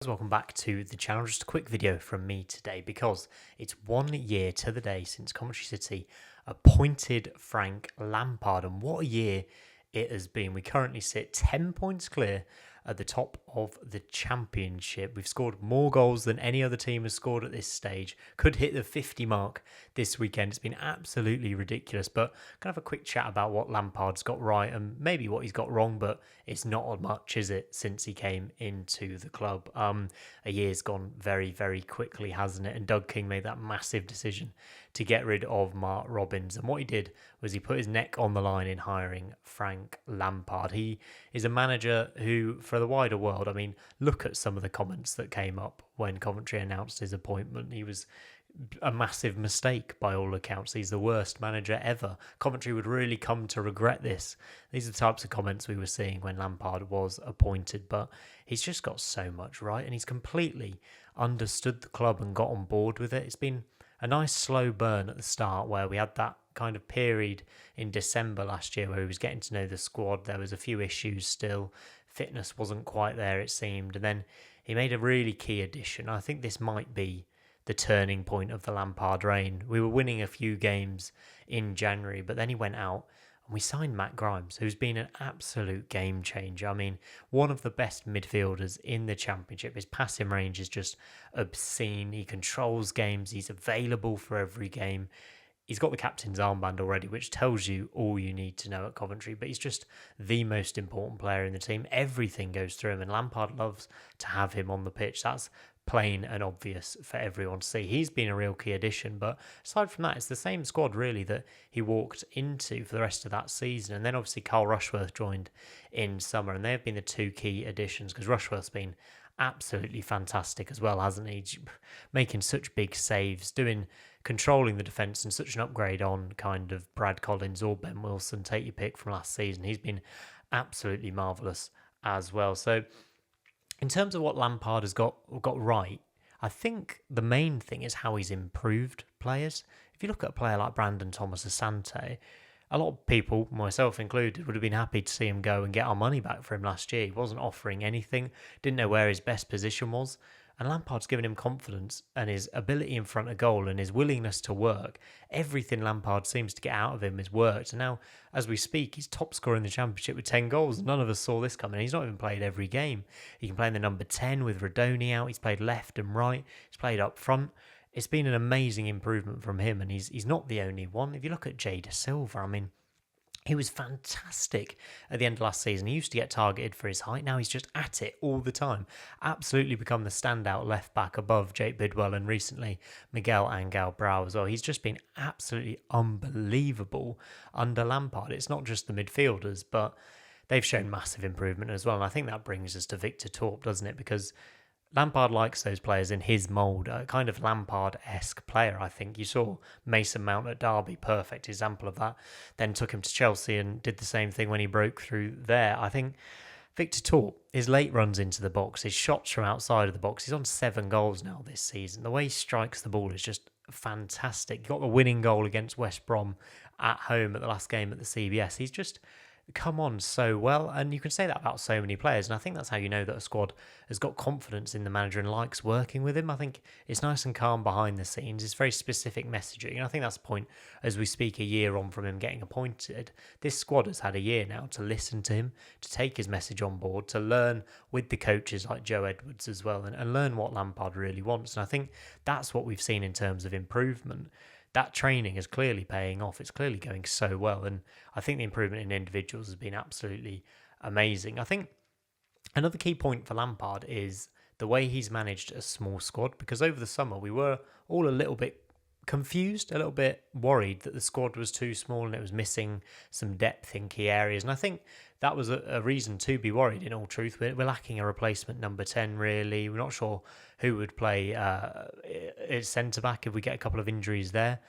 Welcome back to the channel. Just a quick video from me today because it's 1 year to the day since Coventry City appointed Frank Lampard, and what a year it has been. We currently sit 10 points clear at the top of the championship. We've scored more goals than any other team has scored at this stage. Could hit the 50 mark this weekend. It's been absolutely ridiculous, but can have a quick chat about what Lampard's got right and maybe what he's got wrong, but it's not much, is it, since he came into the club? A year's gone very, very quickly, hasn't it? And Doug King made that massive decision to get rid of Mark Robins. And what he did was he put his neck on the line in hiring Frank Lampard. He is a manager who, for the wider world, I mean, look at some of the comments that came up when Coventry announced his appointment. He was a massive mistake by all accounts. He's the worst manager ever. Coventry would really come to regret this. These are the types of comments we were seeing when Lampard was appointed, but he's just got so much right and he's completely understood the club and got on board with it. It's been a nice slow burn at the start where we had that kind of period in December last year where he was getting to know the squad. There was a few issues still. Fitness wasn't quite there, it seemed. And then he made a really key addition. I think this might be the turning point of the Lampard reign. We were winning a few games in January, but then he went out and we signed Matt Grimes, who's been an absolute game changer. I mean, one of the best midfielders in the Championship. His passing range is just obscene. He controls games. He's available for every game. He's got the captain's armband already, which tells you all you need to know at Coventry, but he's just the most important player in the team. Everything goes through him, and Lampard loves to have him on the pitch. That's plain and obvious for everyone to see. He's been a real key addition, but aside from that, it's the same squad really that he walked into for the rest of that season. And then obviously Carl Rushworth joined in summer, and they've been the two key additions because Rushworth's been absolutely fantastic as well, hasn't he? Making such big saves, controlling the defence, and such an upgrade on kind of Brad Collins or Ben Wilson, take your pick, from last season. He's been absolutely marvellous as well. So in terms of what Lampard has got right, I think the main thing is how he's improved players. If you look at a player like Brandon Thomas Asante, a lot of people, myself included, would have been happy to see him go and get our money back for him last year. He wasn't offering anything, didn't know where his best position was. And Lampard's given him confidence, and his ability in front of goal and his willingness to work. Everything Lampard seems to get out of him has worked. And now, as we speak, he's top scorer in the Championship with 10 goals. None of us saw this coming. He's not even played every game. He can play in the number 10 with Radoni out. He's played left and right. He's played up front. It's been an amazing improvement from him, and he's not the only one. If you look at Jay Da Silva, I mean, he was fantastic at the end of last season. He used to get targeted for his height. Now he's just at it all the time. Absolutely become the standout left back above Jake Bidwell and recently Miguel Angel Brau as well. He's just been absolutely unbelievable under Lampard. It's not just the midfielders, but they've shown massive improvement as well. And I think that brings us to Victor Torp, doesn't it? Because Lampard likes those players in his mould, a kind of Lampard-esque player, I think. You saw Mason Mount at Derby, perfect example of that. Then took him to Chelsea and did the same thing when he broke through there. I think Victor Torp, his late runs into the box, his shots from outside of the box, he's on 7 goals now this season. The way he strikes the ball is just fantastic. He got the winning goal against West Brom at home at the last game at the CBS. He's just come on so well, and you can say that about so many players, and I think that's how you know that a squad has got confidence in the manager and likes working with him. I think it's nice and calm behind the scenes. It's very specific messaging, and I think that's the point as we speak a year on from him getting appointed. This squad has had a year now to listen to him, to take his message on board, to learn with the coaches like Joe Edwards as well, and learn what Lampard really wants. And I think that's what we've seen in terms of improvement. That training is clearly paying off. It's clearly going so well. And I think the improvement in individuals has been absolutely amazing. I think another key point for Lampard is the way he's managed a small squad, because over the summer we were all a little bit confused, a little bit worried that the squad was too small and it was missing some depth in key areas. And I think that was a reason to be worried, in all truth. We're lacking a replacement number 10, really. We're not sure who would play at centre-back if we get a couple of injuries there.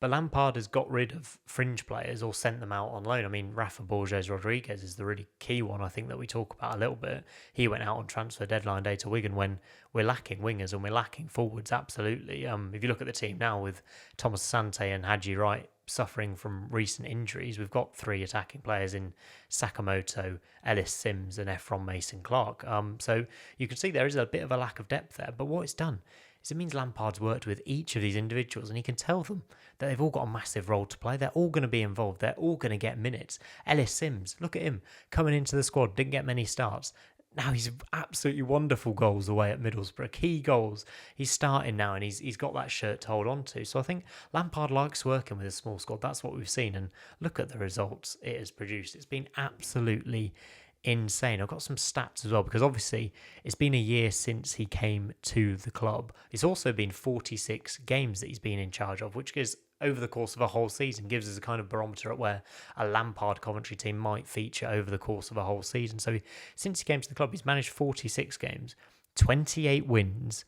But Lampard has got rid of fringe players or sent them out on loan. I mean, Rafa Borges Rodriguez is the really key one, I think, that we talk about a little bit. He went out on transfer deadline day to Wigan when we're lacking wingers and we're lacking forwards, absolutely. If you look at the team now with Thomas Sante and Haji Wright suffering from recent injuries, we've got 3 attacking players in Sakamoto, Ellis Sims and Ephron Mason-Clark. So you can see there is a bit of a lack of depth there. But what it's done is it means Lampard's worked with each of these individuals and he can tell them that they've all got a massive role to play. They're all going to be involved. They're all going to get minutes. Ellis Sims, look at him, coming into the squad, didn't get many starts. Now he's absolutely wonderful goals away at Middlesbrough, key goals. He's starting now and he's got that shirt to hold on to. So I think Lampard likes working with a small squad. That's what we've seen. And look at the results it has produced. It's been absolutely insane. I've got some stats as well because obviously it's been a year since he came to the club. It's also been 46 games that he's been in charge of, which is over the course of a whole season, gives us a kind of barometer at where a Lampard Coventry team might feature over the course of a whole season. So since he came to the club, he's managed 46 games, 28 wins,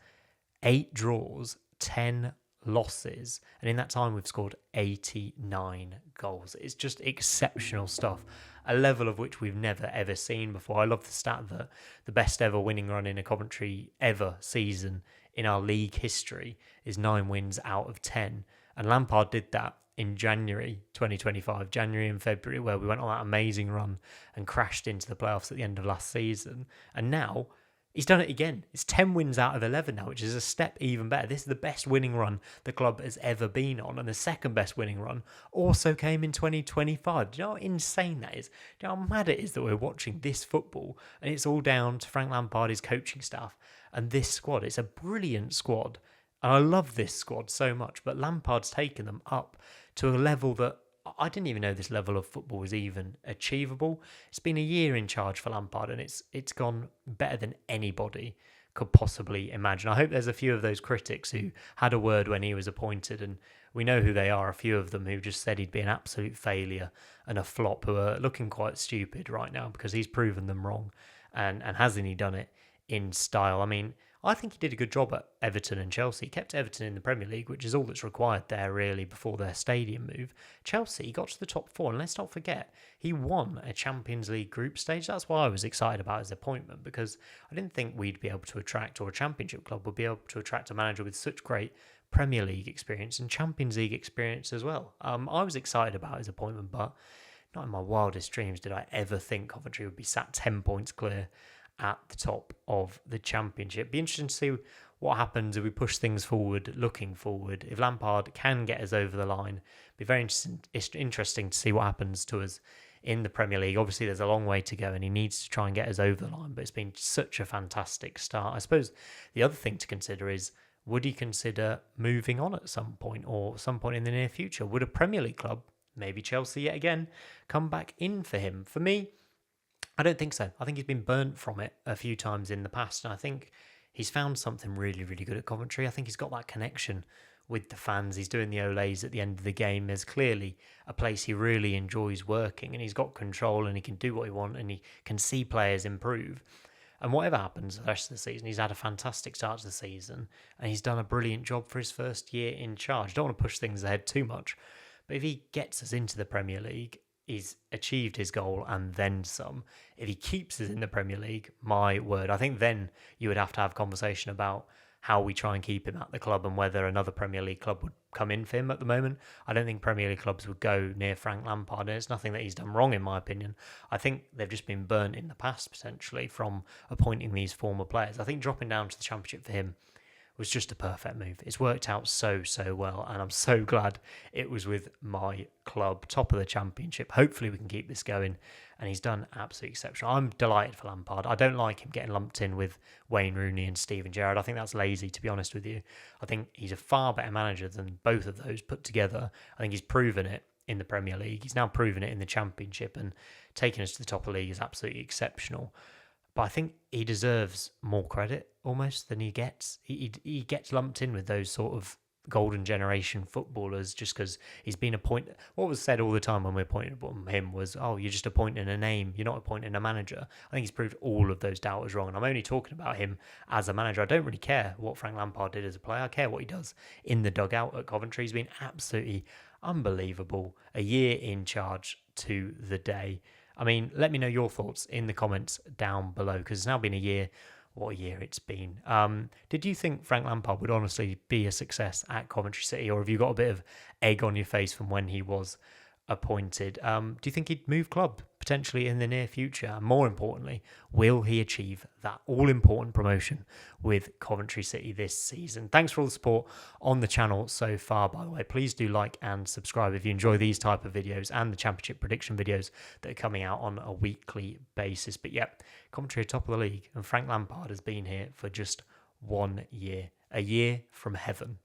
8 draws, 10 losses, and in that time we've scored 89 goals. It's just exceptional stuff, a level of which we've never ever seen before. I love the stat that the best ever winning run in a Coventry ever season in our league history is 9 wins out of 10, and Lampard did that in January 2025, January and February, where we went on that amazing run and crashed into the playoffs at the end of last season. And now he's done it again. It's 10 wins out of 11 now, which is a step even better. This is the best winning run the club has ever been on. And the second best winning run also came in 2025. Do you know how insane that is? Do you know how mad it is that we're watching this football? And it's all down to Frank Lampard, his coaching staff, and this squad. It's a brilliant squad. And I love this squad so much. But Lampard's taken them up to a level that I didn't even know this level of football was even achievable. It's been a year in charge for Lampard and it's gone better than anybody could possibly imagine. I hope there's a few of those critics who had a word when he was appointed, and we know who they are, a few of them who just said he'd be an absolute failure and a flop, who are looking quite stupid right now because he's proven them wrong. And hasn't he done it in style? I mean, I think he did a good job at Everton and Chelsea. He kept Everton in the Premier League, which is all that's required there, really, before their stadium move. Chelsea got to the top 4, and let's not forget, he won a Champions League group stage. That's why I was excited about his appointment, because I didn't think we'd be able to attract, or a Championship club would be able to attract a manager with such great Premier League experience and Champions League experience as well. I was excited about his appointment, but not in my wildest dreams did I ever think Coventry would be sat 10 points clear at the top of the Championship. Be interesting to see what happens if we push things forward, looking forward. If Lampard can get us over the line, be very interesting to see what happens to us in the Premier League. Obviously, there's a long way to go and he needs to try and get us over the line, but it's been such a fantastic start. I suppose the other thing to consider is, would he consider moving on at some point or some point in the near future? Would a Premier League club, maybe Chelsea yet again, come back in for him? For me, I don't think so. I think he's been burnt from it a few times in the past, and I think he's found something really, really good at Coventry. I think he's got that connection with the fans. He's doing the Olays at the end of the game. There's clearly a place he really enjoys working, and he's got control, and he can do what he wants, and he can see players improve. And whatever happens the rest of the season, he's had a fantastic start to the season, and he's done a brilliant job for his first year in charge. Don't want to push things ahead too much, but if he gets us into the Premier League, he's achieved his goal and then some. If he keeps us in the Premier League, my word, I think then you would have to have a conversation about how we try and keep him at the club and whether another Premier League club would come in for him. At the moment, I don't think Premier League clubs would go near Frank Lampard, and it's nothing that he's done wrong in my opinion. I think they've just been burnt in the past potentially from appointing these former players. I think dropping down to the Championship for him was just a perfect move. It's worked out so well, and I'm so glad it was with my club, top of the Championship. Hopefully we can keep this going, and he's done absolutely exceptional. I'm delighted for Lampard. I don't like him getting lumped in with Wayne Rooney and Steven Gerrard. I think that's lazy, to be honest with you. I think he's a far better manager than both of those put together. I think he's proven it in the Premier League. He's now proven it in the Championship, and taking us to the top of the league is absolutely exceptional. But I think he deserves more credit almost than he gets. He gets lumped in with those sort of golden generation footballers just because he's been appointed. What was said all the time when we appointed him was, oh, you're just appointing a name, you're not appointing a manager. I think he's proved all of those doubters wrong, and I'm only talking about him as a manager. I don't really care what Frank Lampard did as a player. I care what he does in the dugout at Coventry. He's been absolutely unbelievable. A year in charge to the day. I mean, let me know your thoughts in the comments down below, because it's now been a year. What a year it's been. Did you think Frank Lampard would honestly be a success at Coventry City, or have you got a bit of egg on your face from when he was appointed? Do you think he'd move club potentially in the near future? And more importantly, will he achieve that all-important promotion with Coventry City this season? Thanks for all the support on the channel so far, by the way. Please do like and subscribe if you enjoy these type of videos and the championship prediction videos that are coming out on a weekly basis. But yeah, Coventry are top of the league, and Frank Lampard has been here for just 1 year. A year from heaven.